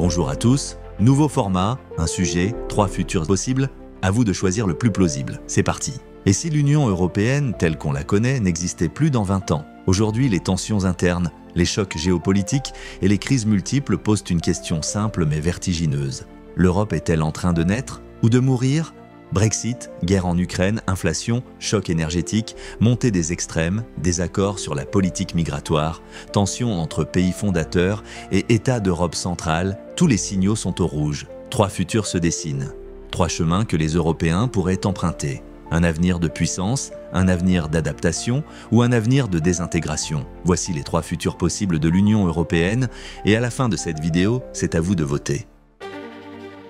Bonjour à tous, nouveau format, un sujet, 3 futurs possibles, à vous de choisir le plus plausible. C'est parti. Et si l'Union européenne, telle qu'on la connaît, n'existait plus dans 20 ans? Aujourd'hui, les tensions internes, les chocs géopolitiques et les crises multiples posent une question simple mais vertigineuse. L'Europe est-elle en train de naître ou de mourir? Brexit, guerre en Ukraine, inflation, choc énergétique, montée des extrêmes, désaccords sur la politique migratoire, tensions entre pays fondateurs et États d'Europe centrale, tous les signaux sont au rouge. 3 futurs se dessinent. 3 chemins que les Européens pourraient emprunter. Un avenir de puissance, un avenir d'adaptation ou un avenir de désintégration. Voici les 3 futurs possibles de l'Union européenne et à la fin de cette vidéo, c'est à vous de voter.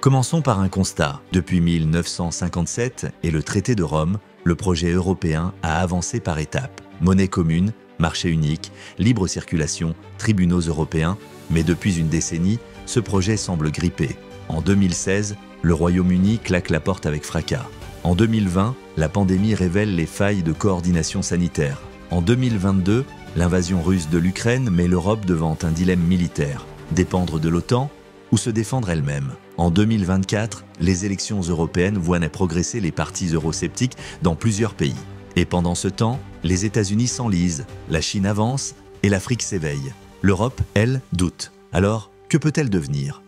Commençons par un constat. Depuis 1957 et le traité de Rome, le projet européen a avancé par étapes. Monnaie commune, marché unique, libre circulation, tribunaux européens, mais depuis une décennie, ce projet semble grippé. En 2016, le Royaume-Uni claque la porte avec fracas. En 2020, la pandémie révèle les failles de coordination sanitaire. En 2022, l'invasion russe de l'Ukraine met l'Europe devant un dilemme militaire. Dépendre de l'OTAN ou se défendre elle-même. En 2024, les élections européennes voient progresser les partis eurosceptiques dans plusieurs pays. Et pendant ce temps, les États-Unis s'enlisent, la Chine avance et l'Afrique s'éveille. L'Europe, elle, doute. Alors, que peut-elle devenir?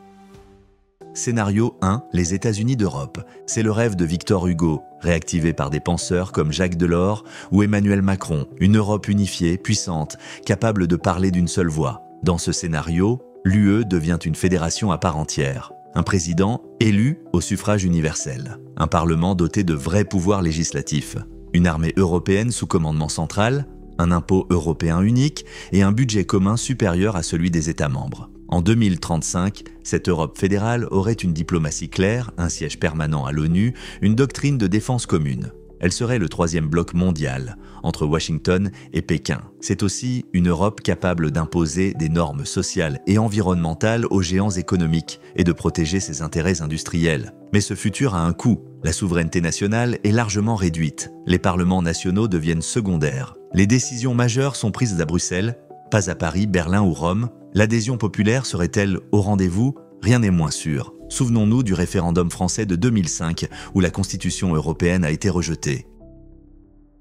Scénario 1, les États-Unis d'Europe. C'est le rêve de Victor Hugo, réactivé par des penseurs comme Jacques Delors ou Emmanuel Macron. Une Europe unifiée, puissante, capable de parler d'une seule voix. Dans ce scénario, l'UE devient une fédération à part entière. Un président élu au suffrage universel. Un parlement doté de vrais pouvoirs législatifs. Une armée européenne sous commandement central, un impôt européen unique et un budget commun supérieur à celui des États membres. En 2035, cette Europe fédérale aurait une diplomatie claire, un siège permanent à l'ONU, une doctrine de défense commune. Elle serait le 3e bloc mondial, entre Washington et Pékin. C'est aussi une Europe capable d'imposer des normes sociales et environnementales aux géants économiques et de protéger ses intérêts industriels. Mais ce futur a un coût. La souveraineté nationale est largement réduite. Les parlements nationaux deviennent secondaires. Les décisions majeures sont prises à Bruxelles, pas à Paris, Berlin ou Rome. L'adhésion populaire serait-elle au rendez-vous? Rien n'est moins sûr. Souvenons-nous du référendum français de 2005 où la Constitution européenne a été rejetée.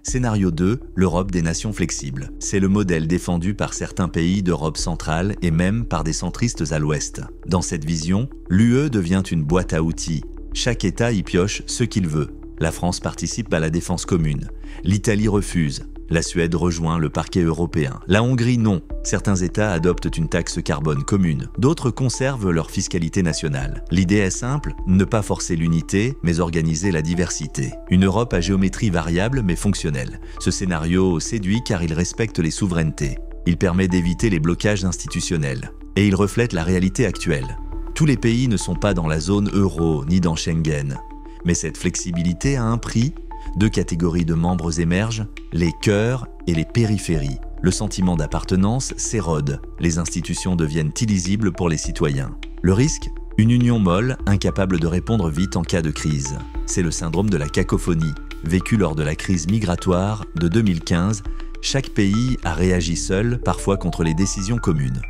Scénario 2, l'Europe des nations flexibles. C'est le modèle défendu par certains pays d'Europe centrale et même par des centristes à l'ouest. Dans cette vision, l'UE devient une boîte à outils. Chaque État y pioche ce qu'il veut. La France participe à la défense commune. L'Italie refuse. La Suède rejoint le parquet européen. La Hongrie, non. Certains États adoptent une taxe carbone commune. D'autres conservent leur fiscalité nationale. L'idée est simple, ne pas forcer l'unité, mais organiser la diversité. Une Europe à géométrie variable mais fonctionnelle. Ce scénario séduit car il respecte les souverainetés. Il permet d'éviter les blocages institutionnels. Et il reflète la réalité actuelle. Tous les pays ne sont pas dans la zone euro ni dans Schengen. Mais cette flexibilité a un prix. 2 catégories de membres émergent, les cœurs et les périphéries. Le sentiment d'appartenance s'érode, les institutions deviennent illisibles pour les citoyens. Le risque? Une union molle, incapable de répondre vite en cas de crise. C'est le syndrome de la cacophonie, vécu lors de la crise migratoire de 2015. Chaque pays a réagi seul, parfois contre les décisions communes.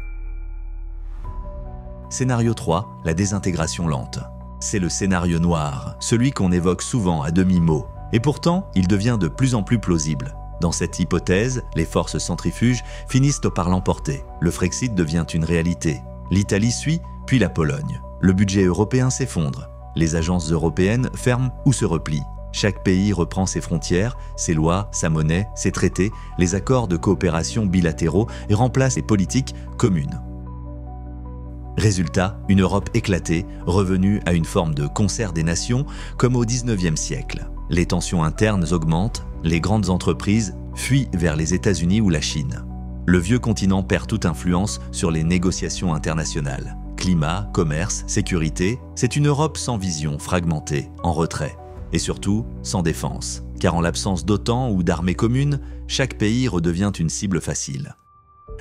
Scénario 3, la désintégration lente. C'est le scénario noir, celui qu'on évoque souvent à demi-mot. Et pourtant, il devient de plus en plus plausible. Dans cette hypothèse, les forces centrifuges finissent par l'emporter. Le Frexit devient une réalité. L'Italie suit, puis la Pologne. Le budget européen s'effondre. Les agences européennes ferment ou se replient. Chaque pays reprend ses frontières, ses lois, sa monnaie, ses traités, les accords de coopération bilatéraux et remplace les politiques communes. Résultat, une Europe éclatée, revenue à une forme de concert des nations comme au XIXe siècle. Les tensions internes augmentent, les grandes entreprises fuient vers les États-Unis ou la Chine. Le vieux continent perd toute influence sur les négociations internationales. Climat, commerce, sécurité, c'est une Europe sans vision, fragmentée, en retrait. Et surtout, sans défense. Car en l'absence d'OTAN ou d'armées communes, chaque pays redevient une cible facile.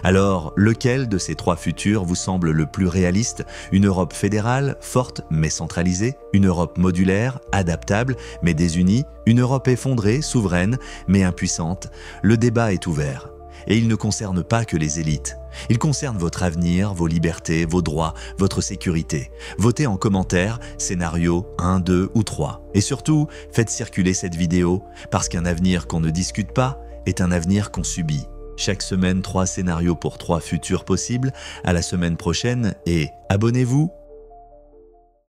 Alors, lequel de ces 3 futurs vous semble le plus réaliste? Une Europe fédérale, forte mais centralisée? Une Europe modulaire, adaptable mais désunie? Une Europe effondrée, souveraine mais impuissante? Le débat est ouvert. Et il ne concerne pas que les élites. Il concerne votre avenir, vos libertés, vos droits, votre sécurité. Votez en commentaire scénario 1, 2 ou 3. Et surtout, faites circuler cette vidéo, parce qu'un avenir qu'on ne discute pas est un avenir qu'on subit. Chaque semaine, 3 scénarios pour 3 futurs possibles. À la semaine prochaine et abonnez-vous